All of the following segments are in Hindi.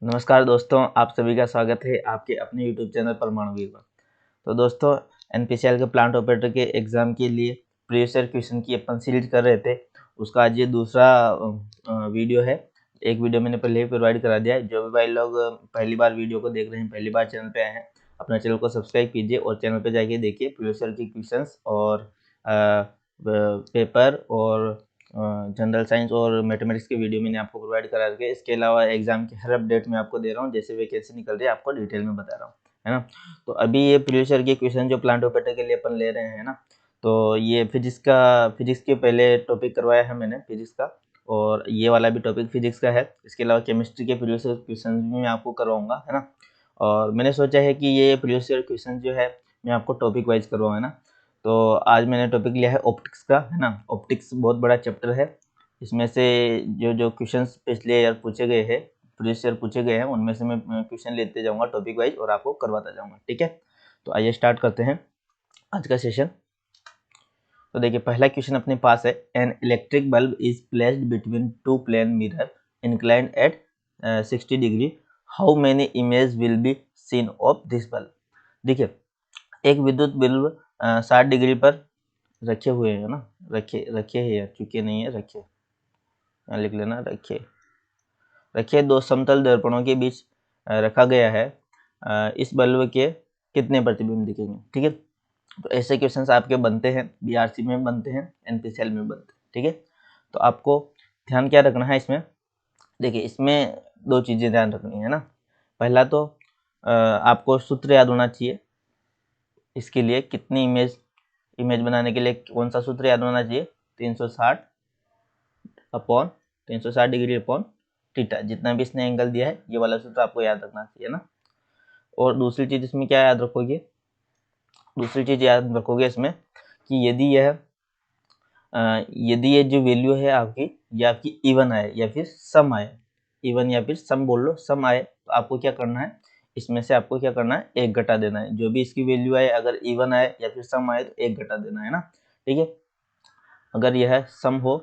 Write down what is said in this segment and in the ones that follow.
नमस्कार दोस्तों, आप सभी का स्वागत है आपके अपने YouTube चैनल परमाणुवीर पर। तो दोस्तों, एनपीसीएल के प्लांट ऑपरेटर के एग्ज़ाम के लिए प्रीवियस ईयर क्वेश्चन की अपन सीरीज कर रहे थे। उसका आज ये दूसरा वीडियो है। एक वीडियो मैंने पहले ही प्रोवाइड करा दिया है। जो भी भाई लोग पहली बार वीडियो को देख रहे हैं, पहली बार चैनल पे आए हैं, अपना चैनल को सब्सक्राइब कीजिए और चैनल पे जाके देखिए प्रीवियस ईयर के क्वेश्चंस और पेपर और जनरल साइंस और मैथमेटिक्स के वीडियो मैंने आपको प्रोवाइड करा रखे। इसके अलावा एग्जाम की हर अपडेट मैं आपको दे रहा हूँ, जैसे वैकेंसी निकल रही है आपको डिटेल में बता रहा हूँ, है ना। तो अभी ये प्रीवियस ईयर के क्वेश्चन जो प्लांट ऑपरेटर के लिए अपन ले रहे हैं ना, तो ये फिजिक्स के पहले टॉपिक करवाया है मैंने फिजिक्स का, और ये वाला भी टॉपिक फिजिक्स का है। इसके अलावा केमिस्ट्री के प्रीवियस ईयर क्वेश्चन भी मैं आपको करवाऊंगा, है ना। और मैंने सोचा है कि ये प्रीवियस ईयर क्वेश्चन जो है मैं आपको टॉपिक वाइज करवाऊँ, है ना। तो आज मैंने टॉपिक लिया है ऑप्टिक्स का, है ना। ऑप्टिक्स बहुत बड़ा चैप्टर है। इसमें से जो जो क्वेश्चंस पिछले ईयर पूछे गए हैं, प्रीवियस ईयर पूछे गए हैं, उनमें से मैं क्वेश्चन लेते जाऊंगा टॉपिक वाइज और आपको करवाता जाऊंगा, ठीक है। तो आइए स्टार्ट करते हैं आज का सेशन। तो देखिए, पहला क्वेश्चन अपने पास है, an electric bulb is placed between two plane mirror inclined at 60 degree, how many image will be seen of this bulb. देखिए, एक विद्युत बल्ब 60 डिग्री पर रखे हुए हैं ना, रखे हैं, चुके नहीं है, रखे, यहाँ लिख लेना, रखे दो समतल दर्पणों के बीच रखा गया है। इस बल्ब के कितने प्रतिबिंब दिखेंगे, ठीक है। तो ऐसे क्वेश्चंस आपके बनते हैं, बीआरसी में बनते हैं, एनपीसीएल में बनते हैं, ठीक है। तो आपको ध्यान क्या रखना है इसमें, देखिए इसमें दो चीज़ें ध्यान रखनी है ना। पहला तो आपको सूत्र याद होना चाहिए। इसके लिए कितनी इमेज बनाने के लिए कौन सा सूत्र याद होना चाहिए, 360 डिग्री अपॉन थीटा, जितना भी इसने एंगल दिया है ये वाला सूत्र आपको याद रखना चाहिए ना। और दूसरी चीज इसमें क्या याद रखोगे, दूसरी चीज याद रखोगे इसमें कि यदि ये जो वैल्यू है आपकी, ये आपकी इवन आए या फिर सम आए, इवन या फिर सम बोल लो, सम आए, तो आपको क्या करना है, इसमें से आपको क्या करना है, एक घटा देना है। जो भी इसकी वैल्यू आए, अगर इवन आए या फिर सम आए तो एक घटा देना है ना, ठीक है। अगर यह सम हो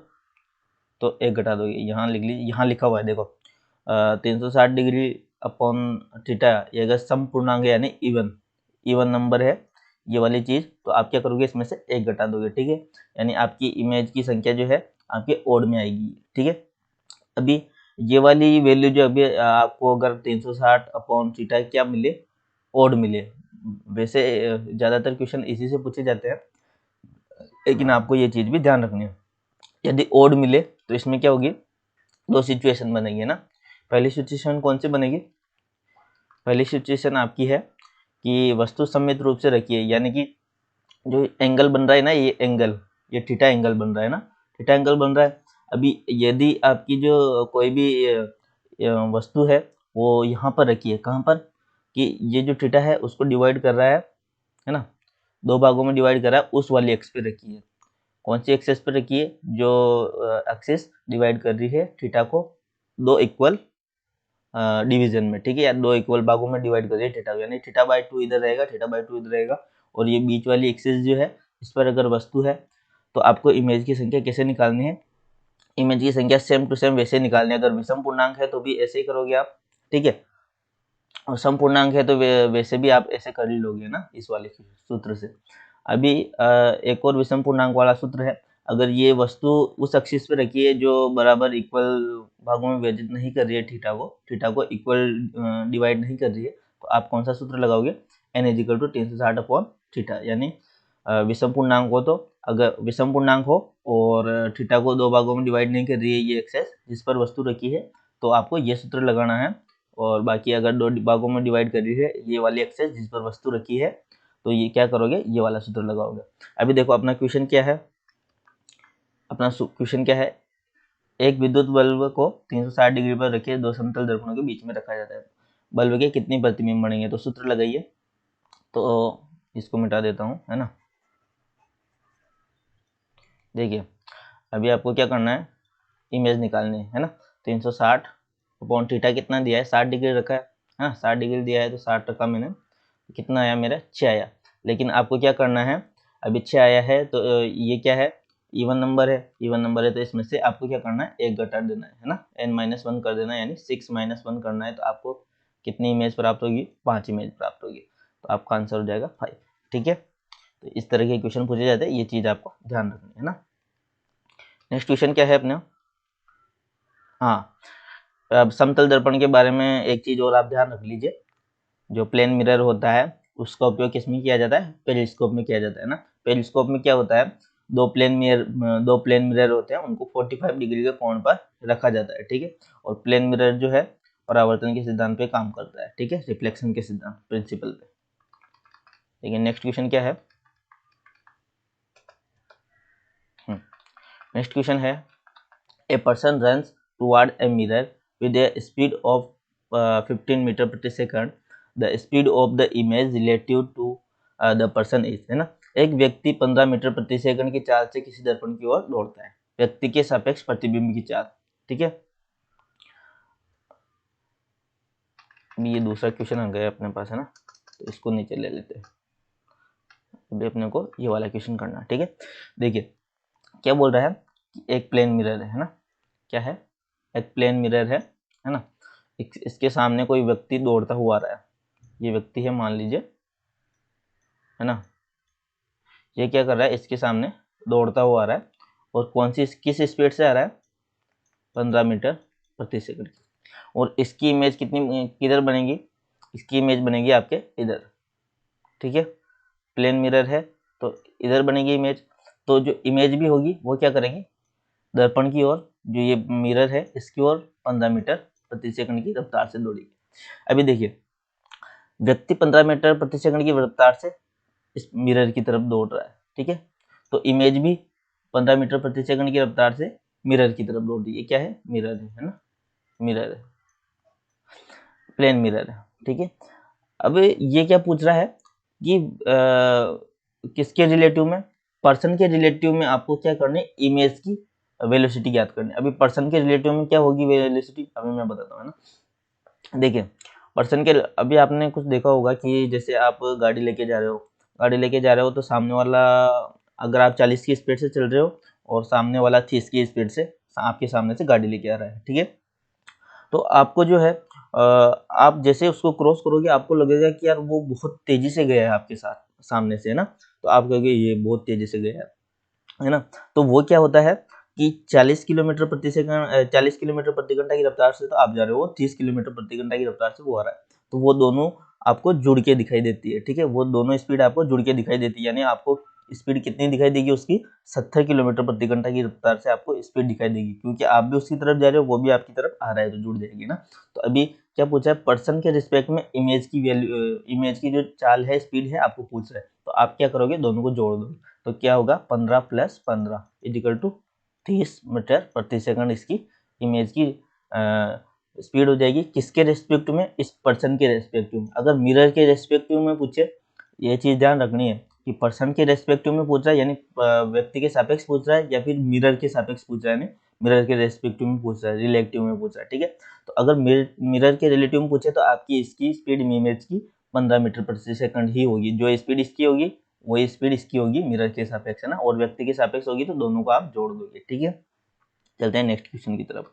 तो एक घटा दोगे, यहाँ लिख लीजिए, यहाँ लिखा हुआ है देखो, 360 डिग्री अपॉन थीटा, ये अगर सम पूर्णांक है यानी इवन नंबर है ये वाली चीज़, तो आप क्या करोगे, इसमें से एक घटा दोगे, ठीक है। यानी आपकी इमेज की संख्या जो है आपके ओड में आएगी, ठीक है। अभी ये वाली वैल्यू जो अभी आपको अगर 360 अपॉन थीटा क्या मिले, ओड मिले, वैसे ज़्यादातर क्वेश्चन इसी से पूछे जाते हैं, लेकिन आपको ये चीज़ भी ध्यान रखनी है। यदि ओड मिले तो इसमें क्या होगी, दो सिचुएशन बनेगी ना। पहली सिचुएशन कौन सी बनेगी, पहली सिचुएशन आपकी है कि वस्तु सममित रूप से रखी है, यानी कि जो एंगल बन रहा है ना, ये एंगल, ये थीटा एंगल बन रहा है ना, थीटा एंगल बन रहा है। अभी यदि आपकी जो कोई भी वस्तु है वो यहाँ पर रखी है, कहाँ पर, कि ये जो थीटा है उसको डिवाइड कर रहा है ना, दो भागों में डिवाइड कर रहा है, उस वाली एक्स पे रखी है। कौन सी एक्सेस पर रखी है, जो एक्सेस डिवाइड कर रही है थीटा को दो इक्वल डिवीजन में, ठीक है, या दो इक्वल भागों में डिवाइड कर रही है थीटा को, यानी थीटा बाई 2 इधर रहेगा, थीटा बाई 2 इधर रहेगा, और ये बीच वाली एक्सेस जो है इस पर अगर वस्तु है, तो आपको इमेज की संख्या कैसे निकालनी है, इमेज की संख्या सेम टू सेम वैसे निकालनी है। अगर विषम पूर्णांक है तो भी ऐसे ही करोगे आप, ठीक है, और सम पूर्णांक है तो वैसे भी आप ऐसे कर ही लोगे ना, इस वाले सूत्र से। अभी एक और विषम पूर्णांक वाला सूत्र है, अगर ये वस्तु उस एक्सिस पे रखी है जो बराबर इक्वल भागों में विभाजित नहीं कर रही है थीटा को इक्वल डिवाइड नहीं कर रही है, तो आप कौन सा सूत्र लगाओगे, n is equal to 360 upon theta, यानी विषम पूर्णांक हो, तो अगर विषम पूर्णांक हो और थीटा को दो भागों में डिवाइड नहीं कर रही है ये एक्सेस जिस पर वस्तु रखी है, तो आपको ये सूत्र लगाना है। और बाकी अगर दो भागों में डिवाइड कर रही है ये वाली एक्सेस जिस पर वस्तु रखी है, तो ये क्या करोगे, ये वाला सूत्र लगाओगे। अभी देखो अपना क्वेश्चन क्या है, अपना क्वेश्चन क्या है, एक विद्युत बल्ब को 360 डिग्री पर रखे दो समतल दर्पणों के बीच में रखा जाता है, बल्ब के कितने प्रतिबिंब बनेंगे, तो सूत्र लगाइए। तो इसको मिटा देता हूँ, है ना। देखिए, अभी आपको क्या करना है, इमेज निकालनी है ना। 360 अपॉन थीटा कितना दिया है, 60 डिग्री रखा है ना, 60 डिग्री दिया है तो 60 रखा मैंने, कितना आया मेरा, 6 आया। लेकिन आपको क्या करना है, अभी 6 आया है तो ये क्या है, इवन नंबर है तो इसमें से आपको क्या करना है, एक घटा देना है ना, n-1 कर देना है, यानी 6-1 करना है, तो आपको कितनी इमेज प्राप्त होगी, 5 इमेज प्राप्त होगी, तो आपका आंसर हो जाएगा 5। ठीक है, तो इस तरह के क्वेश्चन पूछे जाते हैं, ये चीज आपको ध्यान रखनी है ना। नेक्स्ट क्वेश्चन क्या है अपने, हाँ, अब समतल दर्पण के बारे में एक चीज और आप ध्यान रख लीजिए, जो प्लेन मिरर होता है उसका उपयोग किसमें किया जाता है, पेरिस्कोप में किया जाता है ना। पेरिस्कोप में क्या होता है, दो प्लेन मिरर होते हैं, उनको 45 डिग्री के कोण पर रखा जाता है। ठीक है, और प्लेन मिरर जो है परावर्तन के सिद्धांत पे काम करता है। ठीक है, रिफ्लेक्शन के सिद्धांत प्रिंसिपल पे। ठीक है, नेक्स्ट क्वेश्चन क्या है, नेक्स्ट क्वेश्चन है, a person runs toward a mirror with a speed of 15 metre प्रति second, the speed of the image relative to the person is, है ना। एक व्यक्ति 15 मीटर प्रति सेकंड की चाल से किसी दर्पण की ओर दौड़ता है, व्यक्ति के सापेक्ष प्रतिबिंब की चाल। ठीक है, अभी ये दूसरा क्वेश्चन आ गया अपने पास, है ना, तो इसको नीचे ले लेते हैं। अभी अपने को ये वाला क्वेश्चन करना है। ठीक है, देखिए क्या बोल रहा है कि एक प्लेन मिरर है ना, क्या है, एक प्लेन मिरर है ना, इसके सामने कोई व्यक्ति दौड़ता हुआ आ रहा है, ये व्यक्ति है मान लीजिए, है ना, ये क्या कर रहा है, इसके सामने दौड़ता हुआ आ रहा है, और कौन सी किस स्पीड से आ रहा है, 15 मीटर प्रति सेकंड की, और इसकी इमेज कितनी किधर बनेगी, इसकी इमेज बनेगी आपके इधर। ठीक है, प्लेन मिरर है तो इधर बनेगी इमेज, तो जो इमेज भी होगी वो क्या करेंगे, दर्पण की ओर, जो ये मिरर है इसकी ओर 15 मीटर प्रति सेकंड की रफ्तार से दौड़ेगी। अभी देखिए व्यक्ति 15 मीटर प्रति सेकंड की रफ्तार से इस मिरर की तरफ दौड़ रहा है। ठीक है, तो इमेज भी 15 मीटर प्रति सेकंड की रफ्तार से मिरर की तरफ दौड़ रही है। क्या है, मिरर है ना, मिरर है, प्लेन मिरर है। ठीक है, अब ये क्या पूछ रहा है कि किसके रिलेटिव में, पर्सन के रिलेटिव में आपको क्या करनी है, इमेज की वेलोसिटी ज्ञात करनी है। अभी पर्सन के रिलेटिव में क्या होगी वेलोसिटी, अभी मैं बताता हूँ, है ना। देखिए पर्सन के, अभी आपने कुछ देखा होगा कि जैसे आप गाड़ी लेके जा रहे हो, तो सामने वाला, अगर आप 40 की स्पीड से चल रहे हो और सामने वाला 30 की स्पीड से आपके सामने से गाड़ी लेके आ रहा है। ठीक है, तो आपको जो है आप जैसे उसको क्रॉस करोगे आपको लगेगा कि यार वो बहुत तेजी से गया है आपके साथ सामने से, है ना, तो आप कहोगे ये बहुत तेजी से गया है ना। तो वो क्या होता है कि 40 किलोमीटर प्रति सेकंड 40 किलोमीटर प्रति घंटा की रफ्तार से तो आप जा रहे हो, 30 किलोमीटर प्रति घंटा की रफ्तार से वो आ रहा है, तो वो दोनों आपको जुड़ के दिखाई देती है। ठीक है, वो दोनों स्पीड आपको जुड़ के दिखाई देती है, यानी आपको स्पीड कितनी दिखाई देगी उसकी, 70 किलोमीटर प्रति घंटा की रफ्तार से आपको स्पीड दिखाई देगी, क्योंकि आप भी उसकी तरफ जा रहे हो, वो भी आपकी तरफ आ रहा है, तो जुड़ जाएगी ना। तो अभी क्या पूछा है, पर्सन के रिस्पेक्ट में इमेज की वैल्यू, इमेज की जो चाल है, स्पीड है, आपको पूछ रहा है, तो आप क्या करोगे, दोनों को जोड़ दोगे, तो क्या होगा 15 + 15 = 30 मीटर प्रति सेकंड इसकी इमेज की स्पीड हो जाएगी। किसके रेस्पेक्ट में, इस पर्सन के रेस्पेक्टिव में। अगर मिरर के रेस्पेक्टिव में पूछे, ये चीज ध्यान रखनी है कि पर्सन के रेस्पेक्टिव में पूछ रहा है, यानी व्यक्ति के सापेक्ष पूछ रहा है, या फिर मिरर के सापेक्ष पूछ रहा है, यानी मिरर के रेस्पेक्टिव में पूछ रहा है, रिलेटिव में पूछ रहा है। ठीक है, तो अगर मिरर के रिलेटिव में पूछे तो आपकी इसकी स्पीड इमेज की 15 मीटर प्रति सेकंड ही होगी, जो स्पीड इसकी होगी वही स्पीड इसकी होगी मिरर के सापेक्ष, है ना, और व्यक्ति के सापेक्ष होगी तो दोनों को आप जोड़ दोगे। ठीक है, चलते हैं नेक्स्ट क्वेश्चन की तरफ।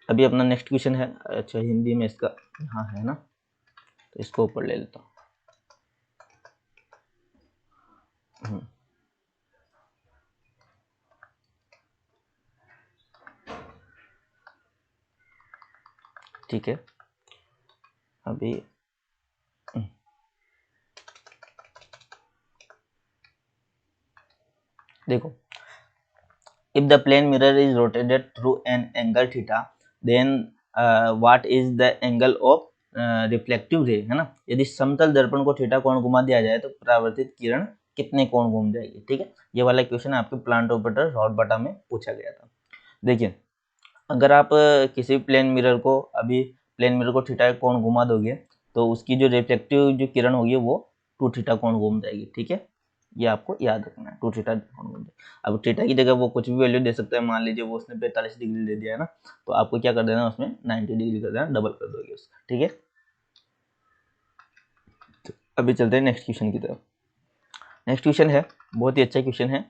अभी अपना नेक्स्ट क्वेश्चन है, अच्छा हिंदी में इसका यहाँ है ना, तो इसको ऊपर ले लेता हूँ। ठीक है, अभी देखो, if the plane mirror is rotated through an angle theta, then what is the angle of reflective ray, है ना। यदि समतल दर्पण को थीटा कोण घुमा दिया जाए तो परावर्तित किरण कितने कोण घूम जाएगी। ठीक है, ये वाला क्वेश्चन आपके प्लांट ऑपरेटर रॉड बटा में पूछा गया था। देखिए अगर आप किसी प्लेन मिरर को, अभी प्लेन मिरर को थीटा कोण घुमा दोगे तो उसकी जो रिफ्लेक्टिव जो किरण होगी वो 2 थीटा कोण घूम जाएगी। ठीक है, ये आपको याद रखना है, 2 थीटा कोण घूम जाएगी। अब थीटा की जगह वो कुछ भी वैल्यू दे सकता है, मान लीजिए वो उसने 45 डिग्री दे दिया है ना, तो आपको क्या कर देना, उसमें 90 डिग्री कर देना, डबल कर दोगे उसका। ठीक है, तो अभी चलते हैं नेक्स्ट क्वेश्चन की तरफ। नेक्स्ट क्वेश्चन है, बहुत ही अच्छा क्वेश्चन है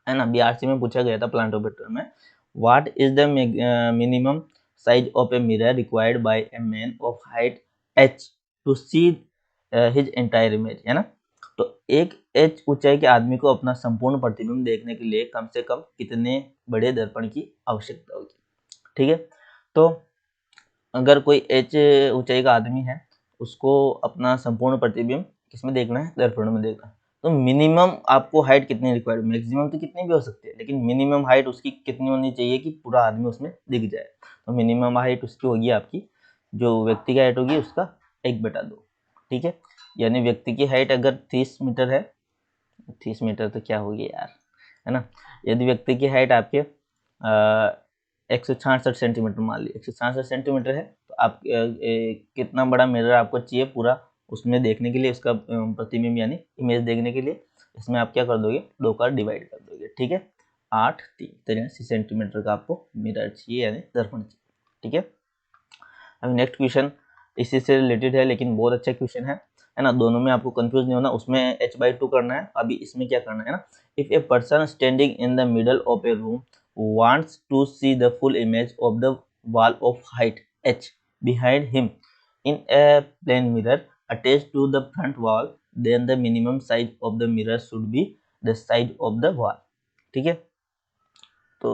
ना, बीआरसी में पूछा गया था प्लांटोमेटर में। What is the minimum size of a mirror required by a man of height h to see his entire image, है ना। तो एक h ऊंचाई के आदमी को अपना संपूर्ण प्रतिबिंब देखने के लिए कम से कम कितने बड़े दर्पण की आवश्यकता होगी, ठीक है। तो अगर कोई h ऊंचाई का आदमी है, उसको अपना संपूर्ण प्रतिबिंब किसमें देखना है, दर्पण में देखना है। तो मिनिमम आपको हाइट कितनी रिक्वायर्ड, मैक्सिमम तो कितनी भी हो सकती है, लेकिन मिनिमम हाइट उसकी कितनी होनी चाहिए कि पूरा आदमी उसमें दिख जाए। तो मिनिमम हाइट उसकी होगी, आपकी जो व्यक्ति की हाइट होगी उसका 1/2, ठीक है। यानी व्यक्ति की हाइट अगर 30 मीटर है, 30 मीटर तो क्या होगी यार, है ना। यदि व्यक्ति की हाइट आपके 166 सेंटीमीटर, मान ली 166 सेंटीमीटर है, तो आप कितना बड़ा मिरर आपको चाहिए पूरा उसमें देखने के लिए, उसका प्रतिबिंब यानी इमेज देखने के लिए, इसमें आप क्या कर दोगे, 2 का डिवाइड कर दोगे, ठीक है। 8 3 83 सेंटीमीटर का आपको मिरर चाहिए यानी दर्पण चाहिए, ठीक है। अभी नेक्स्ट क्वेश्चन इसी से रिलेटेड है, लेकिन बहुत अच्छा क्वेश्चन है ना। दोनों में आपको कंफ्यूज नहीं होना, उसमें h/2 करना है, अभी इसमें क्या करना है ना। If a person standing in the middle of A room wants to see the full image of the wall of height h behind him in a plane mirror attached to the front wall, then the minimum size of the mirror should be the size of the wall, ठीक है। तो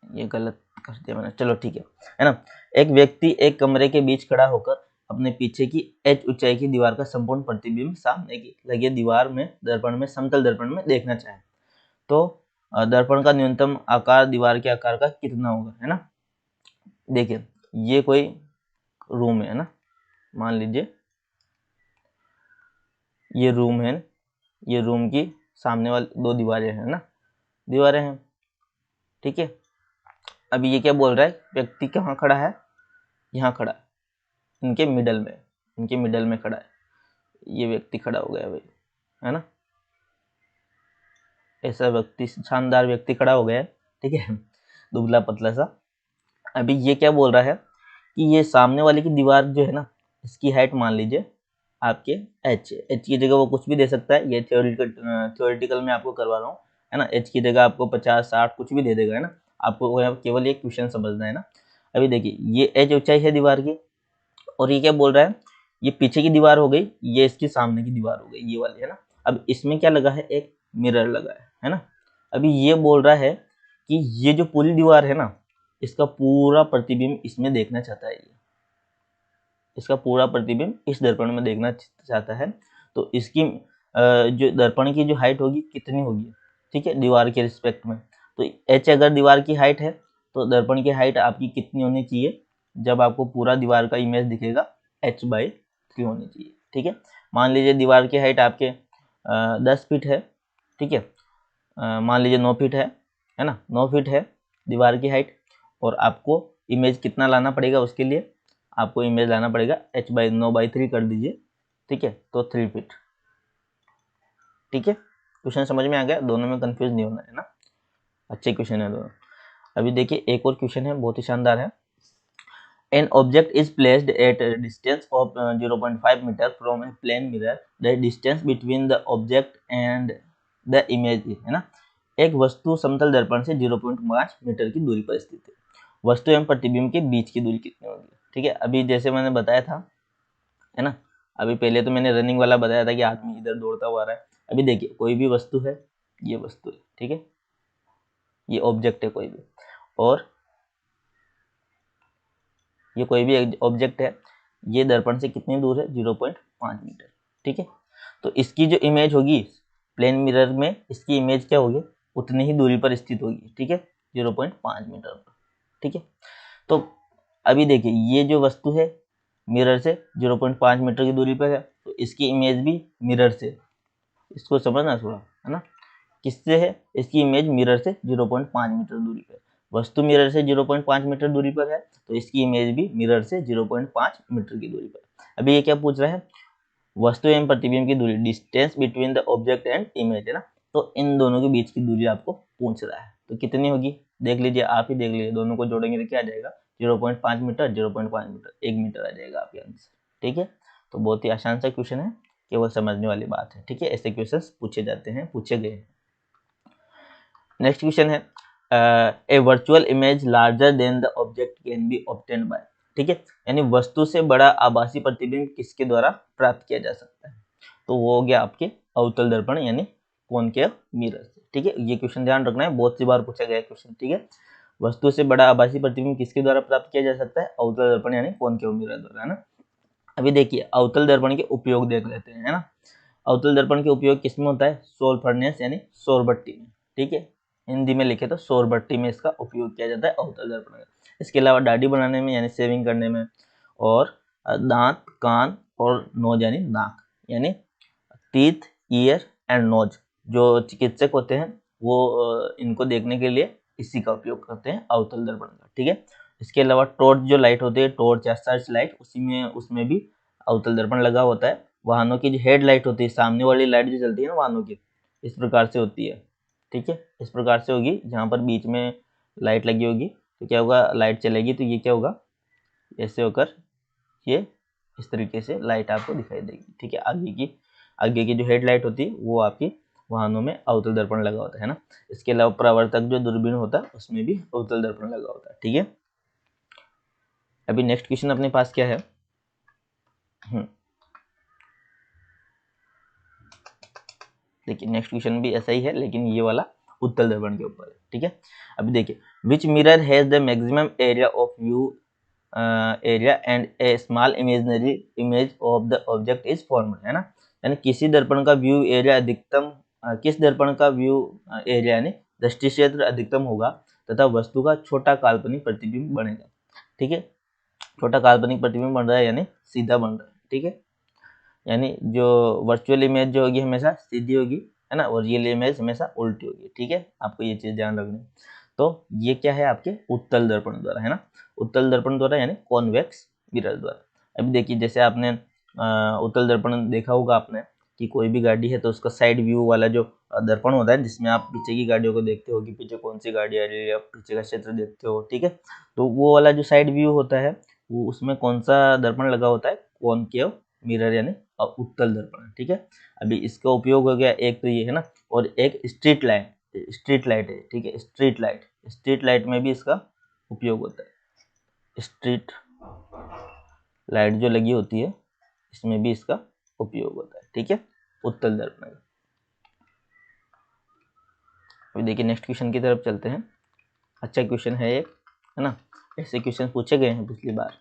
ये गलत कर दिया मैंने, चलो ठीक है ना। एक व्यक्ति एक कमरे के बीच खड़ा होकर अपने पीछे की h ऊंचाई की दीवार का संपूर्ण प्रतिबिंब सामने की लगे दीवार में दर्पण में समतल दर्पण में देखना चाहे, तो दर्पण का न्यूनतम आकार दीवार के आकार का कितना होगा, है ना। देखिए ये कोई रूम है ना, मान लीजिए ये रूम है, ये रूम की सामने वाली 2 दीवारें हैं ना, दीवारें हैं, ठीक है। अभी ये क्या बोल रहा है, व्यक्ति कहाँ खड़ा है, यहाँ खड़ा है, इनके मिडल में, इनके मिडल में खड़ा है, ये व्यक्ति खड़ा हो गया भाई, है ना। ऐसा व्यक्ति, शानदार व्यक्ति खड़ा हो गया है, ठीक है, दुबला पतला सा। अभी ये क्या बोल रहा है कि ये सामने वाले की दीवार जो है ना, इसकी हाइट मान लीजिए आपके h की जगह वो कुछ भी दे सकता है, ये थ्योरेटिकल में आपको करवा रहा हूँ, है ना। h की जगह आपको 50 60 कुछ भी दे देगा, है ना। आपको केवल ये क्वेश्चन समझना है ना। अभी देखिए ये h ऊंचाई है दीवार की, और ये क्या बोल रहा है, ये पीछे की दीवार हो गई, ये इसकी सामने की दीवार हो गई, ये वाली, है ना। अब इसमें क्या लगा है, एक मिरर लगा है ना। अभी ये बोल रहा है कि ये जो पूरी दीवार है ना, इसका पूरा प्रतिबिंब इसमें देखना चाहता है, ये इसका पूरा प्रतिबिंब इस दर्पण में देखना चाहता है। तो इसकी जो दर्पण की जो हाइट होगी कितनी होगी, ठीक है, दीवार के रिस्पेक्ट में। तो h अगर दीवार की हाइट है, तो दर्पण की हाइट आपकी कितनी होनी चाहिए, जब आपको पूरा दीवार का इमेज दिखेगा, h/3 होनी चाहिए, ठीक है। मान लीजिए दीवार की हाइट आपके 10 फीट है, ठीक है, मान लीजिए 9 फीट है ना, 9 फीट है दीवार की हाइट, और आपको इमेज कितना लाना पड़ेगा, उसके लिए आपको इमेज लाना पड़ेगा h/9/3 कर दीजिए, ठीक है, तो 3 फीट, ठीक है। क्वेश्चन समझ में आ गया, दोनों में कंफ्यूज नहीं होना है ना, अच्छे क्वेश्चन है दोनों। अभी देखिए एक और क्वेश्चन है, बहुत ही शानदार है। An object is placed at a distance of 0.5 meter from a plane mirror. The distance between the object and the image है ना। एक वस्तु समतल दर्पण से 0.5 मीटर की दूरी पर स्थित है, वस्तु एवं प्रतिबिंब के बीच की दूरी कितनी होगी, ठीक है। अभी जैसे मैंने बताया था, है ना, अभी पहले तो मैंने रनिंग वाला बताया था कि आदमी इधर दौड़ता हुआ आ रहा है। अभी देखिए कोई भी वस्तु है, ये वस्तु है, ठीक है, ये ऑब्जेक्ट है कोई भी, और ये कोई भी ऑब्जेक्ट है, ये दर्पण से कितनी दूर है, 0.5 मीटर, ठीक है। तो इसकी जो इमेज होगी प्लेन मिरर में, इसकी इमेज क्या होगी, उतनी ही दूरी पर स्थित होगी, ठीक है, 0.5 मीटर पर, ठीक है। तो अभी देखिए ये जो वस्तु है मिरर से 0.5 मीटर की दूरी पर है, तो इसकी इमेज भी मिरर से, इसको समझना थोड़ा, है ना। किससे है, इसकी इमेज मिरर से 0.5 मीटर दूरी पर, वस्तु मिरर से 0.5 मीटर दूरी पर है, तो इसकी इमेज भी मिरर से 0.5 मीटर की दूरी पर। अभी ये क्या पूछ रहा है, वस्तु एवं प्रतिबिंब की दूरी, distance between the object and image, है ना। तो इन दोनों के बीच की दूरी आपको पूछ रहा है, तो कितनी होगी, देख लीजिए, आप ही देख लीजिए, दोनों को जोड़ेंगे तो क्या आ जाएगा, 0.5 मीटर 0.5 मीटर, 1 मीटर आ जाएगा आपके आंसर, ठीक है। तो बहुत ही आसान सा क्वेश्चन है, केवल समझने वाली बात है, ठीक है। ऐसे क्वेश्चन पूछे जाते हैं, पूछे गए हैं। नेक्स्ट क्वेश्चन है a virtual image larger than the object can be obtained by, ठीक है। यानी वस्तु से बड़ा आभासी प्रतिबिंब किसके द्वारा प्राप्त किया जा सकता है, तो वो हो गया आपके अवतल दर्पण यानी कॉनकेव मिरर से, ठीक है। ये क्वेश्चन ध्यान रखना है, बहुत सी बार पूछा गया क्वेश्चन, ठीक है। वस्तु से बड़ा आभासी प्रतिबिंब किसके द्वारा प्राप्त किया जा सकता है, अवतल दर्पण यानी कॉनकेव मिरर द्वारा, है ना। अभी देखिए अवतल दर्पण के उपयोग देख लेते हैं, है ना। अवतल दर्पण के उपयोग किसमें होता है, सौर फर्नेस यानी सौर भट्टी में, ठीक है। हिंदी में लिखे तो सौर भट्टी में इसका उपयोग किया जाता है अवतल दर्पण का। इसके अलावा दाढ़ी बनाने में यानी शेविंग करने में, और दांत, कान और नोज यानी नाक, यानी टीथ, ईयर एंड नोज, जो चिकित्सक होते हैं वो इनको देखने के लिए इसी का उपयोग करते हैं अवतल दर्पण का, ठीक है। इसके अलावा टॉर्च जो लाइट होती है, टॉर्च या सर्च लाइट, उसमें भी अवतल दर्पण लगा होता है। वाहनों की जो हेड लाइट होती है, सामने वाली लाइट जो चलती है ना वाहनों की, इस प्रकार से होती है, ठीक है। इस प्रकार से होगी, जहाँ पर बीच में लाइट लगी होगी तो क्या होगा, लाइट चलेगी तो ये क्या होगा, ऐसे होकर ये इस तरीके से लाइट आपको दिखाई देगी, ठीक है। आगे की जो हेडलाइट होती है वो आपकी वाहनों में अवतल दर्पण लगा होता है ना। इसके अलावा परावर्तक जो दूरबीन होता है उसमें भी अवतल दर्पण लगा होता है, ठीक है। अभी नेक्स्ट क्वेश्चन अपने पास क्या है, देखिए नेक्स्ट क्वेश्चन भी ऐसा ही है, लेकिन ये वाला उत्तल दर्पण के ऊपर है, ठीक है। अभी देखिए विच mirror has the maximum area of view area and A small imaginary image of the object is formed, है ना। यानी किसी दर्पण का व्यू एरिया अधिकतम किस दर्पण का व्यू एरिया यानी दृष्टि क्षेत्र अधिकतम होगा तथा वस्तु का छोटा काल्पनिक प्रतिबिंब बनेगा, ठीक है। छोटा काल्पनिक प्रतिबिंब बन रहा है यानी सीधा बन रहा है, ठीक है। यानी जो वर्चुअल इमेज जो होगी हमेशा सीधी होगी, है ना, और रियल इमेज हमेशा उल्टी होगी, ठीक है। आपको ये चीज ध्यान रखनी है। तो ये क्या है आपके उत्तल दर्पण द्वारा, है ना, उत्तल दर्पण द्वारा यानी कॉन्वेक्स मिरर द्वारा। अभी देखिए जैसे आपने उत्तल दर्पण देखा होगा आपने कि कोई भी गाड़ी है तो उसका साइड व्यू वाला जो दर्पण होता है जिसमें आप पीछे की गाड़ियों को देखते हो कि पीछे कौन सी गाड़ी आ रही है, आप पीछे का क्षेत्र देखते हो, ठीक है। तो वो वाला जो साइड व्यू होता है वो उसमें कौन सा दर्पण लगा होता है, कॉनकेव मिरर यानी उत्तल दर्पण, ठीक है। अभी इसका उपयोग हो गया, एक तो ये है ना, और एक स्ट्रीट लाइट है, ठीक है। स्ट्रीट लाइट में भी इसका उपयोग होता है, स्ट्रीट लाइट जो लगी होती है इसमें भी इसका उपयोग होता है, ठीक है, उत्तल दर्पण। अभी देखिए नेक्स्ट क्वेश्चन की तरफ चलते हैं। अच्छा क्वेश्चन है एक, है ना, ऐसे क्वेश्चन पूछे गए हैं पिछली बार।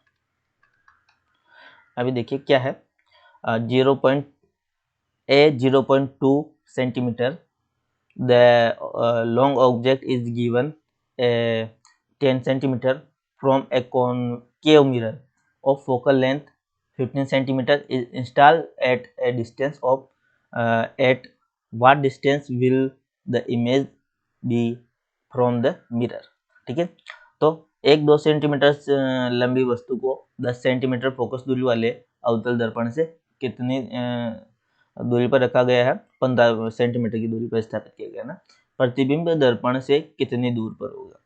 अभी देखिए क्या है, 0.2 centimeter, the long object is given a 10 centimeter from a concave mirror of focal length 15 centimeter is installed at a distance of at what distance will the image be from the mirror, ठीक है। तो एक 2 सेंटीमीटर लंबी वस्तु को 10 सेंटीमीटर फोकस दूरी वाले अवतल दर्पण से कितनी दूरी पर रखा गया है, 15 सेंटीमीटर की दूरी पर स्थापित किया गया ना। प्रतिबिंब दर्पण से कितनी दूर पर होगा,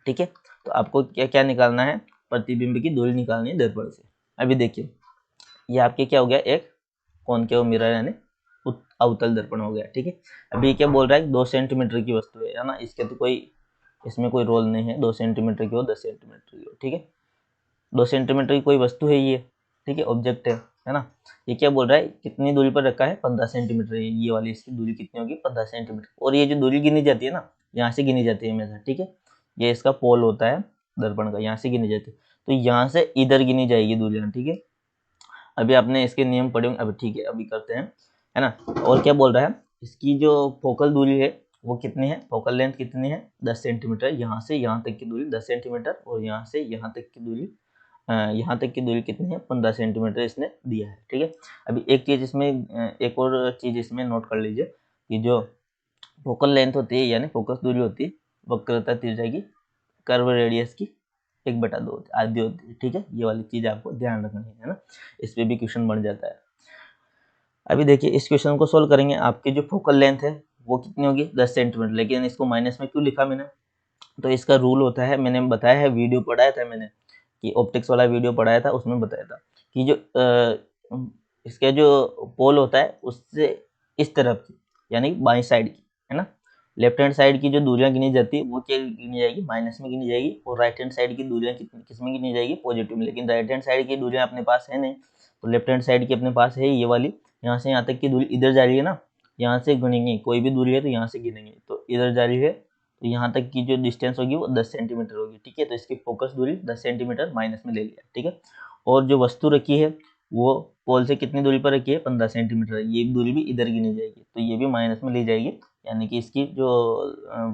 ठीक है। तो आपको क्या क्या निकालना है, प्रतिबिंब की दूरी निकालनी है दर्पण से। अभी देखिए ये आपके क्या हो गया, एक कॉनकेव मिरर यानी अवतल दर्पण हो गया, ठीक है। अभी क्या बोल रहा है, 2 सेंटीमीटर की वस्तु है ना, इसमें कोई रोल नहीं है, 2 सेंटीमीटर की हो 10 सेंटीमीटर की हो, ठीक है। 2 सेंटीमीटर की कोई वस्तु है ये, ठीक है, ऑब्जेक्ट है ना। ये क्या बोल रहा है, कितनी दूरी पर रखा है, 15 सेंटीमीटर, ये वाली इसकी दूरी कितनी होगी, 15 सेंटीमीटर। और ये जो दूरी गिनी जाती है ना, यहाँ से गिनी जाती है हमेशा, ठीक है। ये इसका पोल होता है दर्पण का, यहाँ से गिनी जाती है, तो यहाँ से इधर गिनी जाएगी दूरियां, ठीक है। अभी आपने इसके नियम पढ़े होंगे, अभी ठीक है, अभी करते हैं, है ना। और क्या बोल रहा है, इसकी जो फोकल दूरी है वो कितनी है, फोकल लेंथ कितनी है, 10 सेंटीमीटर। यहाँ से यहाँ तक की दूरी 10 सेंटीमीटर, और यहाँ से यहाँ तक की दूरी कितनी है, 15 सेंटीमीटर इसने दिया है, ठीक है। अभी एक और चीज इसमें नोट कर लीजिए कि जो फोकल लेंथ होती है यानी फोकस दूरी होती है, वक्रता तिर्य्या की कर्व रेडियस की 1/2 आधी होती है, ठीक है। ये वाली चीज आपको ध्यान रखनी है ना, इस पे भी क्वेश्चन बन जाता है। अभी देखिए इस क्वेश्चन को सोल्व करेंगे, आपकी जो फोकल लेंथ है वो कितनी होगी, 10 सेंटीमीटर, लेकिन इसको माइनस में क्यों लिखा मैंने, तो इसका रूल होता है, मैंने बताया है, वीडियो पढ़ाया था मैंने कि ऑप्टिक्स वाला वीडियो पढ़ाया था, उसमें बताया था कि जो इसके जो पोल होता है उससे इस तरफ की, यानी बाई साइड की, है ना। लेफ्ट हैंड साइड की जो दूरियां गिनी जाती है वो क्या गिनी जाएगी, माइनस में गिनी जाएगी, और राइट हैंड साइड की दूरियां किस में गिनी जाएगी, पॉजिटिव में। लेकिन राइट हैंड साइड की दूरियां अपने पास है नहीं, तो लेफ्ट हैंड साइड की अपने पास है ये वाली, यहाँ से यहाँ तक की दूरी इधर जा रही है ना, यहाँ से गिनेंगे, कोई भी दूरी है तो यहाँ से गिनेंगे, तो इधर जा रही है तो यहाँ तक की जो डिस्टेंस होगी वो 10 सेंटीमीटर होगी, ठीक है। तो इसकी फोकस दूरी 10 सेंटीमीटर माइनस में ले लिया, ठीक है। और जो वस्तु रखी है वो पोल से कितनी दूरी पर रखी है, 15 सेंटीमीटर, ये दूरी भी इधर गिनी जाएगी, तो ये भी माइनस में ली जाएगी, यानी कि इसकी जो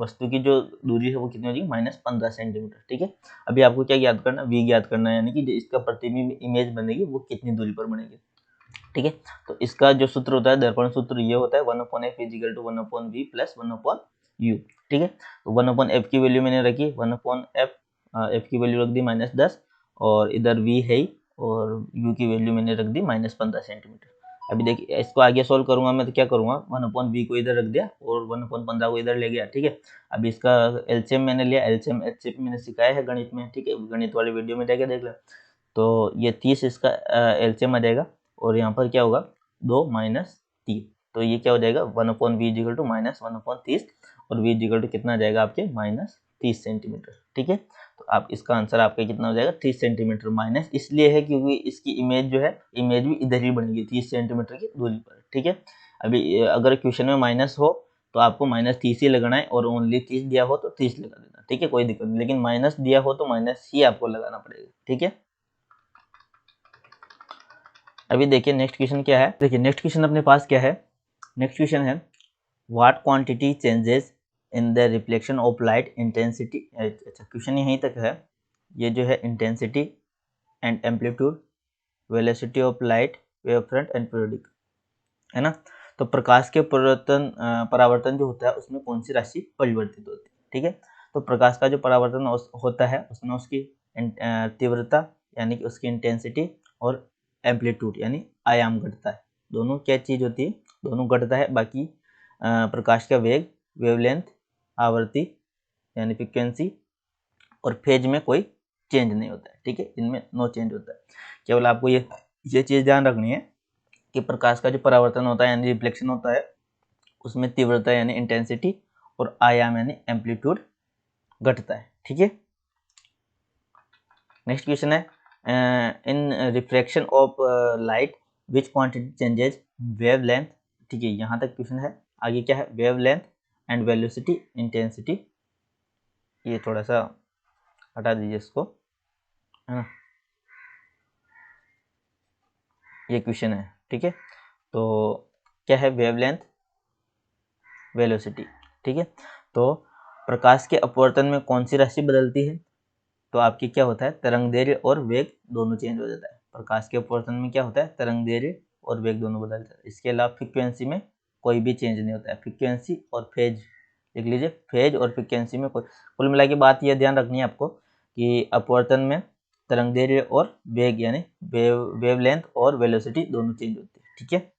वस्तु की जो दूरी है वो कितनी हो जाएगी, -15 सेंटीमीटर, ठीक है। अभी आपको क्या ज्ञात करना, वी ज्ञात करना है, यानी कि जो इसका प्रतिबिंब इमेज बनेगी वो कितनी दूरी पर बनेगी, ठीक है। तो इसका जो सूत्र होता है, दर्पण सूत्र ये होता है 1/f is equal to 1/v plus 1/u, ठीक है। तो 1/f की वैल्यू मैंने रखी, 1/f f की वैल्यू रख दी -10, और इधर v है ही, और u की वैल्यू मैंने रख दी -15 सेंटीमीटर। अभी देखिए इसको आगे सोल्व करूंगा मैं, तो क्या करूंगा, 1/v को इधर रख दिया और 1/15 को इधर ले गया, ठीक है। अभी इसका एलसीएम मैंने लिया, एलसीएम एचसीएफ मैंने सिखाया है गणित में, ठीक है, गणित वाली वीडियो में जाके देख लो। तो ये 30 इसका एलसीएम आ जाएगा, और यहाँ पर क्या होगा 2 माइनस 3, तो ये क्या हो जाएगा 1/v इजिकल टू -1/30, और v इजिकल टू कितना आ जाएगा आपके -30 सेंटीमीटर, ठीक है। तो आप इसका आंसर आपका कितना हो जाएगा 30 सेंटीमीटर, माइनस इसलिए है क्योंकि इसकी इमेज जो है, इमेज भी इधर ही बनेगी 30 सेंटीमीटर की दूरी पर, ठीक है। अभी अगर क्वेश्चन में माइनस हो तो आपको -30 ही लगाना है, और ओनली 30 दिया हो तो 30 लगा देना, ठीक है, कोई दिक्कत नहीं। लेकिन माइनस दिया हो तो माइनस ही आपको लगाना पड़ेगा, ठीक है। अभी देखिए नेक्स्ट क्वेश्चन क्या है, देखिए नेक्स्ट क्वेश्चन अपने पास क्या है, नेक्स्ट क्वेश्चन है what quantity changes in the reflection of light intensity. अच्छा क्वेश्चन यहीं तक है, ये जो है intensity and amplitude, velocity of light, wave front end periodic, है ना। तो प्रकाश के परावर्तन जो होता है उसमें कौन सी राशि परिवर्तित होती है, ठीक है। तो प्रकाश का जो परावर्तन होता है उसमें उसकी तीव्रता यानी कि उसकी इंटेंसिटी और एम्पलीट्यूड यानी आयाम घटता है, दोनों क्या चीज होती है, दोनों घटता है। बाकी प्रकाश का वेग, वेवलेंथ, आवर्ती यानी फ्रीक्वेंसी और फेज में कोई चेंज नहीं होता है, ठीक है, इनमें नो चेंज होता है। केवल आपको ये चीज ध्यान रखनी है कि प्रकाश का जो परावर्तन होता है यानी रिफ्लेक्शन होता है उसमें तीव्रता यानी इंटेंसिटी और आयाम यानी एम्पलीट्यूड घटता है, ठीक है। नेक्स्ट क्वेश्चन है in refraction of light which quantity changes wavelength, ठीक है, यहाँ तक क्वेश्चन है। आगे क्या है, वेवलेंथ एंड वेलोसिटी इंटेंसिटी, ये थोड़ा सा हटा दीजिए इसको, है ना, ये क्वेश्चन है, ठीक है। तो क्या है, वेवलेंथ, वेलोसिटी, ठीक है। तो प्रकाश के अपवर्तन में कौन सी राशि बदलती है, तो आपकी क्या होता है, तरंग दैर्घ्य और वेग दोनों चेंज हो जाता है। प्रकाश के अपवर्तन में क्या होता है, तरंग दैर्घ्य और वेग दोनों बदल जाता है। इसके अलावा फ्रीक्वेंसी में कोई भी चेंज नहीं होता है, फ्रीक्वेंसी और फेज लिख लीजिए, फेज और फ्रीक्वेंसी में कोई, कुल मिला के बात यह ध्यान रखनी है आपको कि अपवर्तन में तरंग दैर्घ्य और वेग यानी वेवलेंथ और वेलोसिटी दोनों चेंज होती है, ठीक है।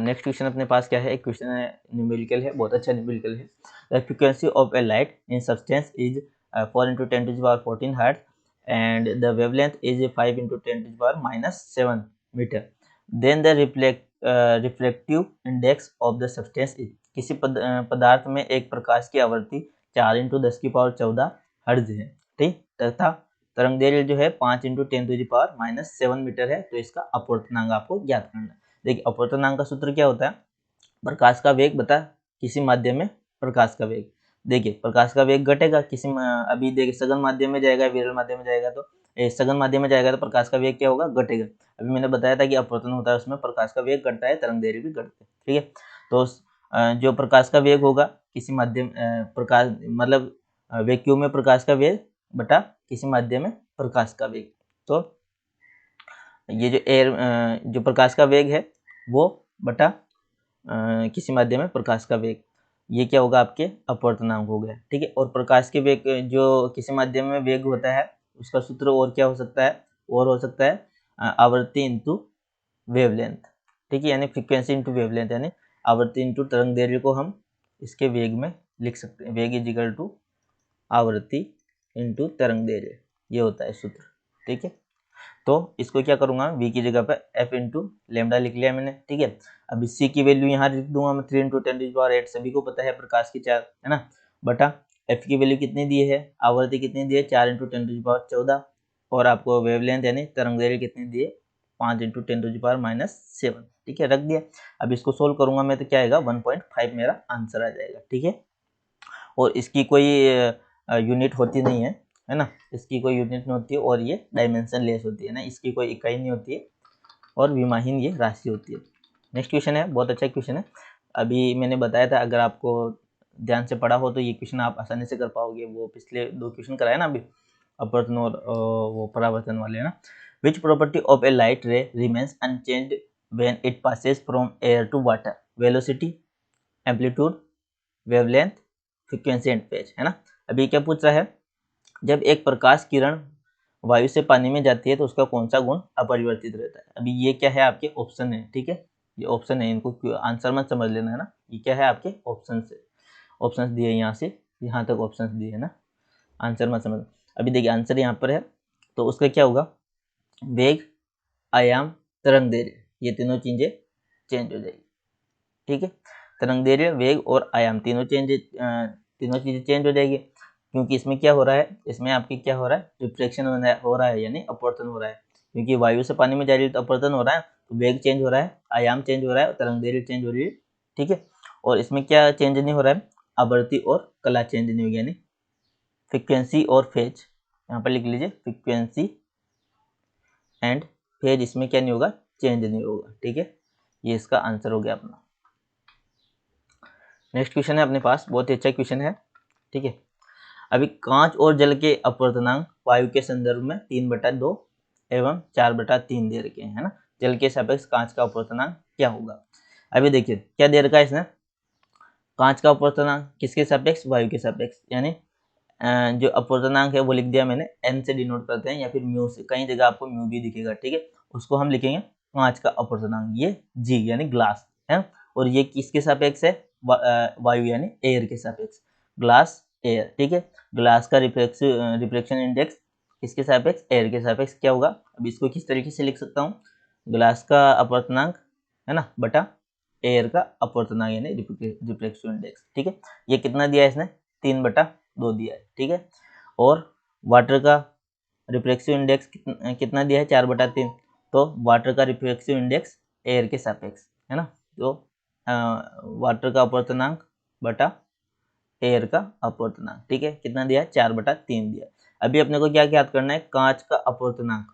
नेक्स्ट क्वेश्चन अपने पास क्या है, एक क्वेश्चन है न्यूमेरिकल है, बहुत अच्छा न्यूमेरिकल है। The frequency of a light in substance is 4 × 10⁻14 hertz and the wavelength is 5 × 10⁻⁻7 metre. Then the reflective index of the substance is, किसी पदार्थ में एक प्रकाश की आवृत्ति 4 × 10⁻14 हर्ट्ज है, ठीक, तथा तरंग दैर्घ्य जो है 5 × 10⁻⁻7 मीटर है। तो इसका अपवर्तनांक आपको ज्ञात करना है। देखिए अपवर्तनांक का सूत्र क्या होता है, प्रकाश का वेग बता किसी माध्यम में प्रकाश का वेग। देखिए प्रकाश का वेग घटेगा अभी देखिए सघन माध्यम में जाएगा, विरल माध्यम में जाएगा, तो सघन माध्यम में जाएगा तो प्रकाश का वेग क्या होगा, घटेगा। अभी मैंने बताया था कि अपवर्तन होता है उसमें प्रकाश का वेग घटता है, तरंग दैर्घ्य भी घटता है, ठीक है। तो जो प्रकाश का वेग होगा किसी माध्यम प्रकाश मतलब वैक्यूम में प्रकाश का वेग बटा किसी माध्यम में प्रकाश का वेग, तो ये जो जो प्रकाश का वेग है वो बटा किसी माध्यम में प्रकाश का वेग, ये क्या होगा आपके अपवर्तनांक हो गया, ठीक है। और प्रकाश के वेग जो किसी माध्यम में वेग होता है उसका सूत्र और क्या हो सकता है, और हो सकता है आवृत्ति इंटू वेवलेंथ, ठीक है, यानी फ्रीक्वेंसी इंटू वेवलेंथ, यानी आवृत्ति इंटू तरंग दैर्घ्य को हम इसके वेग में लिख सकते हैं, वेग इज इक्वल टू आवृत्ति इंटू तरंग दैर्घ्य, ये होता है सूत्र, ठीक है। तो इसको क्या करूंगा, v की जगह पर f इंटू लेमडा लिख लिया मैंने, ठीक है। अब c की वैल्यू यहाँ लिख दूंगा मैं 3 इंटू 10⁸ सभी को पता है प्रकाश की 4 है ना, बटा f की वैल्यू कितनी दी है, आवृत्ति कितनी दी है 4 इंटू 10⁻14, और आपको वेवलेंथ यानी तरंगदैर्घ्य कितनी दी है 5 इंटू 10⁻⁷, ठीक है, रख दिया। अब इसको सोल्व करूंगा मैं तो क्या आएगा 1.5 मेरा आंसर आ जाएगा, ठीक है। और इसकी कोई यूनिट होती नहीं है ना, इसकी कोई यूनिट नहीं होती है, और ये डायमेंशन लेस होती है ना, इसकी कोई इकाई नहीं होती है, और विमाहीन ये राशि होती है। नेक्स्ट क्वेश्चन है, बहुत अच्छा क्वेश्चन है। अभी मैंने बताया था अगर आपको ध्यान से पढ़ा हो तो ये क्वेश्चन आप आसानी से कर पाओगे। वो पिछले 2 क्वेश्चन कराए ना अभी, अपवर्तन और वो परावर्तन वाले है ना। Which property of a light ray remains unchanged when it passes from air to water, velocity, amplitude, wavelength, frequency and phase, है ना। अभी क्या पूछ रहा है, जब एक प्रकाश किरण वायु से पानी में जाती है तो उसका कौन सा गुण अपरिवर्तित रहता है। अभी ये क्या है आपके ऑप्शन है, ठीक है, ये ऑप्शन है, इनको आंसर मत समझ लेना है ना, ये क्या है आपके ऑप्शन से, ऑप्शन दिए यहाँ से यहाँ तक ऑप्शन दिए है ना, आंसर मत समझ। अभी देखिए आंसर यहाँ पर है, तो उसका क्या होगा, वेग, आयाम, तरंग दैर्घ्य, ये तीनों चीजें चेंज हो जाएगी, ठीक है। तरंग दैर्घ्य, वेग और आयाम तीनों चीजें चेंज हो जाएगी, क्योंकि इसमें क्या हो रहा है, इसमें आपके क्या हो रहा है, रिफ्लेक्शन हो रहा है यानी अपवर्तन हो रहा है, क्योंकि वायु से पानी में जा रही है तो अपवर्तन हो रहा है, तो वेग चेंज हो रहा है, आयाम चेंज हो रहा है और तरंग दैर्घ्य चेंज हो रही है, ठीक है। और इसमें क्या चेंज नहीं हो रहा है, आवृत्ति और कला चेंज नहीं होगी, यानी फ्रीक्वेंसी और फेज, यहाँ पर लिख लीजिए फ्रीक्वेंसी एंड फेज, इसमें क्या नहीं होगा, चेंज नहीं होगा, ठीक है। ये इसका आंसर हो गया अपना। नेक्स्ट क्वेश्चन है अपने पास, बहुत ही अच्छा क्वेश्चन है, ठीक है। अभी कांच और जल के अपवर्तनांक वायु के संदर्भ में 3/2 एवं 4/3 दे रखे हैं, है ना। जल के सापेक्ष कांच का अपवर्तनांक क्या होगा। अभी देखिए क्या दे रखा है इसने, कांच का अपवर्तनांक किसके सापेक्ष, वायु के सापेक्ष, यानी जो अपवर्तनांक है वो लिख दिया मैंने, n से डिनोट करते हैं या फिर म्यू से, कई जगह आपको म्यू भी दिखेगा, ठीक है, उसको हम लिखेंगे कांच का अपवर्तनांक, ये g यानी ग्लास है, और ये किसके सापेक्ष है, वायु यानी एयर के सापेक्ष, ग्लास एयर, ठीक है। ग्लास का रिफ्लेक्शन इंडेक्स किसके सापेक्ष, एयर के सापेक्ष क्या होगा। अब इसको किस तरीके से लिख सकता हूँ, ग्लास का अपवर्तनांक है ना बटा एयर का अपवर्तनांक यानी रिफ्लेक्शन इंडेक्स, ठीक है। ये कितना दिया है इसने, 3/2 दिया है, ठीक है। और वाटर का रिफ्लेक्सिव इंडेक्स कितना दिया है, 4/3, तो वाटर का रिफ्लेक्सिव इंडेक्स एयर के सापेक्ष है ना, तो वाटर का अपवर्तनांक बटा एयर का अपवर्तनांक, ठीक है, कितना दिया है 4/3 दिया है। अभी अपने को क्या याद करना है, कांच का अपवर्तनांक,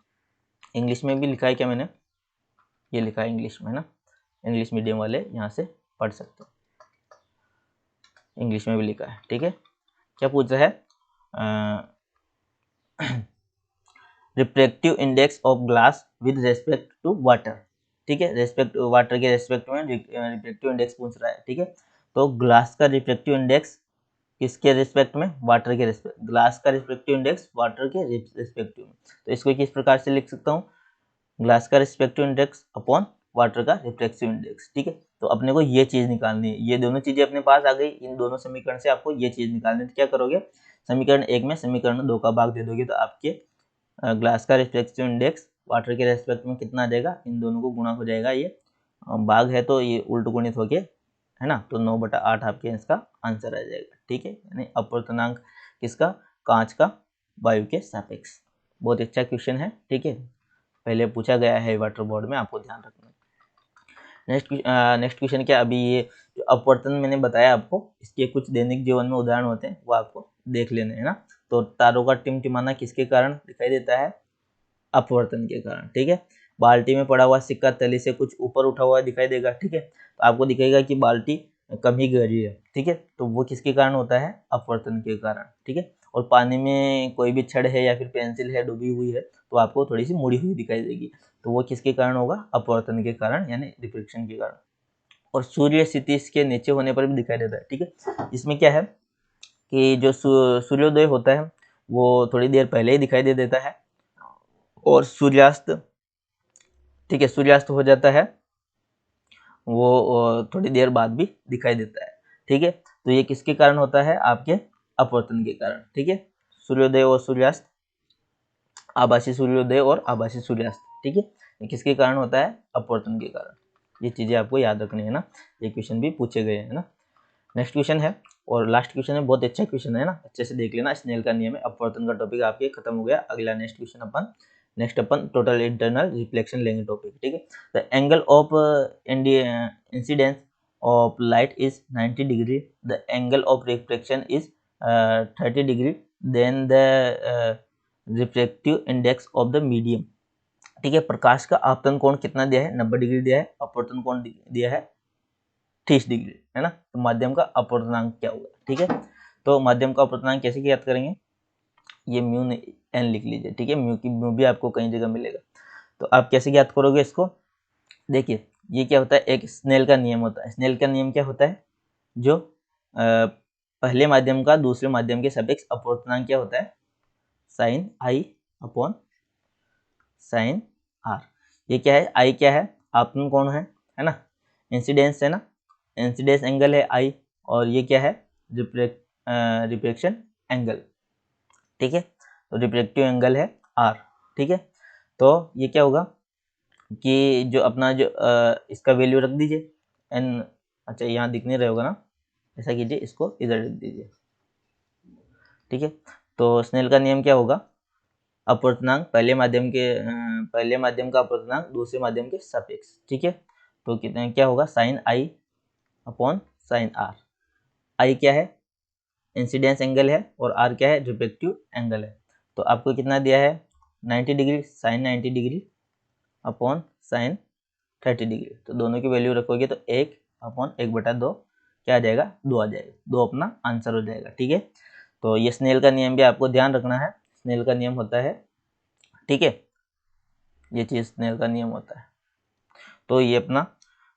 इंग्लिश में भी लिखा है क्या मैंने, ये लिखा है इंग्लिश में ना, इंग्लिश मीडियम वाले यहाँ से पढ़ सकते हो, इंग्लिश में भी लिखा है, ठीक है। क्या पूछ रहा है, refractive index of glass with respect to water, ठीक है, रेस्पेक्ट वाटर के रेस्पेक्ट में रिफ्रैक्टिव इंडेक्स पूछ रहा है, ठीक है। तो ग्लास का रिफ्रैक्टिव इंडेक्स किसके रिस्पेक्ट में, वाटर के रिस्पेक्ट, ग्लास का रिफ्रैक्टिव इंडेक्स वाटर के रिस्पेक्टिव में, तो इसको किस प्रकार से लिख सकता हूँ, ग्लास का रिस्पेक्टिव इंडेक्स अपॉन वाटर का रिफ्लेक्टिव इंडेक्स, ठीक है। तो अपने को ये चीज निकालनी है, ये दोनों चीजें अपने पास आ गई, इन दोनों समीकरण से आपको ये चीज निकालनी है, तो क्या करोगे, समीकरण 1 में समीकरण 2 का भाग दे दोगे, तो आपके ग्लास का रिफ्लेक्टिव इंडेक्स वाटर के रेस्पेक्ट में कितना आ जाएगा, इन दोनों को गुणा हो जाएगा, ये भाग है तो ये उल्ट गुणित हो गया है ना, तो 9/8 आपके इसका आंसर आ जाएगा, ठीक है, यानी अपवर्तनांक किसका, कांच का वायु के सापेक्ष। बहुत अच्छा क्वेश्चन है, ठीक है, पहले पूछा गया है वाटर बोर्ड में, आपको ध्यान रखना। नेक्स्ट क्वेश्चन क्या, अभी ये जो अपवर्तन मैंने बताया आपको, इसके कुछ दैनिक जीवन में उदाहरण होते हैं, वो आपको देख लेने हैं ना। तो तारों का टिमटिमाना किसके कारण दिखाई देता है, अपवर्तन के कारण, ठीक है। बाल्टी में पड़ा हुआ सिक्का तली से कुछ ऊपर उठा हुआ दिखाई देगा, ठीक है, तो आपको दिखेगा कि बाल्टी कम ही गहरी है, ठीक है, तो वो किसके कारण होता है, अपवर्तन के कारण, ठीक है। और पानी में कोई भी छड़ है या फिर पेंसिल है डूबी हुई है, तो आपको थोड़ी सी मुड़ी हुई दिखाई देगी, तो वो किसके कारण होगा, अपवर्तन के कारण यानी रिफ्लेक्शन के कारण। और सूर्य क्षितिज के नीचे होने पर भी दिखाई देता है, ठीक है। इसमें क्या है कि जो सूर्योदय होता है वो थोड़ी देर पहले ही दिखाई दे देता है, और सूर्यास्त, ठीक है, सूर्यास्त हो जाता है वो थोड़ी देर बाद भी दिखाई देता है, ठीक है। तो ये किसके कारण होता है, आपके अपवर्तन के कारण, ठीक है, सूर्योदय और सूर्यास्त आभासी सूर्योदय और आभासी सूर्यास्त, ठीक है। ये किसके कारण होता है? अपवर्तन के कारण। ये चीजें आपको याद रखनी है ना, ये क्वेश्चन भी पूछे गए हैं ना। नेक्स्ट क्वेश्चन है और लास्ट क्वेश्चन है, बहुत अच्छा क्वेश्चन है ना, अच्छे से देख लेना। स्नेल का नियम है, अपवर्तन का टॉपिक आपके खत्म हो गया। अगला नेक्स्ट क्वेश्चन अपन टोटल इंटरनल रिफ्लेक्शन लेंगे टॉपिक, ठीक है। The angle of incidence of light is 90 degree, the angle of reflection is 30 degree, then the reflective index of the medium, ठीक है। प्रकाश का आपतन कोण कितना दिया है? 90 डिग्री दिया है। अपवर्तन कोण दिया है 30 डिग्री, है ना। तो माध्यम का अपवर्तनांक क्या होगा, ठीक है। तो माध्यम का अपवर्तनांक कैसे ज्ञात करेंगे? ये म्यू एन लिख लीजिए, ठीक है। म्यू भी आपको कई जगह मिलेगा। तो आप कैसे ज्ञात करोगे इसको? देखिए ये क्या होता है, एक स्नेल का नियम होता है। स्नेल का नियम क्या होता है? जो पहले माध्यम का दूसरे माध्यम के सापेक्ष अपवर्तनांक क्या होता है? Sine i upon sine r. ये क्या है? आई क्या है? आपतन कोण है ना। इंसिडेंस है ना, इंसिडेंस एंगल है आई, और ये क्या है? रिफ्लेक्शन एंगल, ठीक है। तो रिफ्लेक्टिव एंगल है आर, ठीक है। तो ये क्या होगा कि जो अपना जो इसका वैल्यू रख दीजिए एन, अच्छा यहाँ दिख नहीं रहा होगा ना, ऐसा कीजिए, इसको इधर रख दीजिए, ठीक है। तो स्नेल का नियम क्या होगा? अपवर्तनांक पहले माध्यम का अपवर्तनांक दूसरे माध्यम के सापेक्ष, ठीक है। तो कितने क्या होगा? Sine i upon sine r. I क्या है? इंसिडेंस एंगल है, और आर क्या है? रिफ्लेक्टिव एंगल है। तो आपको कितना दिया है? 90 degree, sine 90 degree upon sine 30 degree. तो दोनों की वैल्यू रखोगे तो 1 अपॉन 1/2 क्या आ जाएगा? 2 आ जाएगा। 2 अपना आंसर हो जाएगा, ठीक है। तो ये स्नेल का नियम भी आपको ध्यान रखना है। स्नेल का नियम होता है, ठीक है, ये चीज स्नेल का नियम होता है। तो ये अपना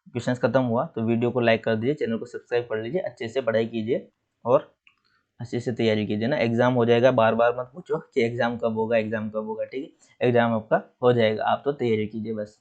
क्वेश्चन खत्म हुआ। तो वीडियो को लाइक कर दीजिए, चैनल को सब्सक्राइब कर लीजिए, अच्छे से पढ़ाई कीजिए और अच्छे से तैयारी कीजिए ना। एग्जाम हो जाएगा, बार बार मत पूछो कि एग्जाम कब होगा, एग्जाम कब होगा, ठीक है। एग्जाम आपका हो जाएगा, आप तो तैयारी कीजिए बस।